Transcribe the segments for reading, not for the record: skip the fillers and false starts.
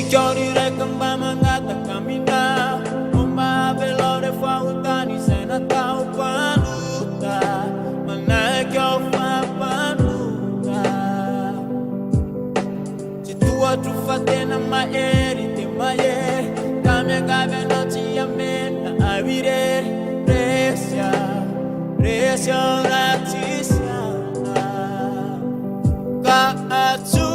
Chiorire kamba mangata kamina Uma velore fa utani sena tau panuta Manakyo fa panuta Chitua tufatena maeri te maye Kamya gavya nochi ya mena avire Resia, resia ratisia Ka atu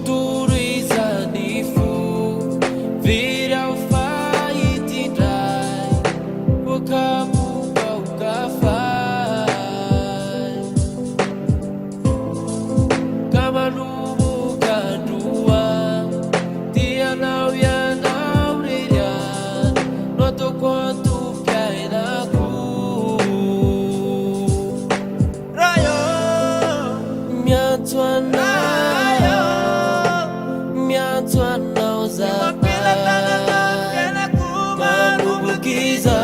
Turu izanifu Vira ufai tidai Wakamu ukafai Kama numu kadua Tia nau ya nau ririan Noto kwantu piai naku Rayo Miatuana Tuan nauza, manubukiza.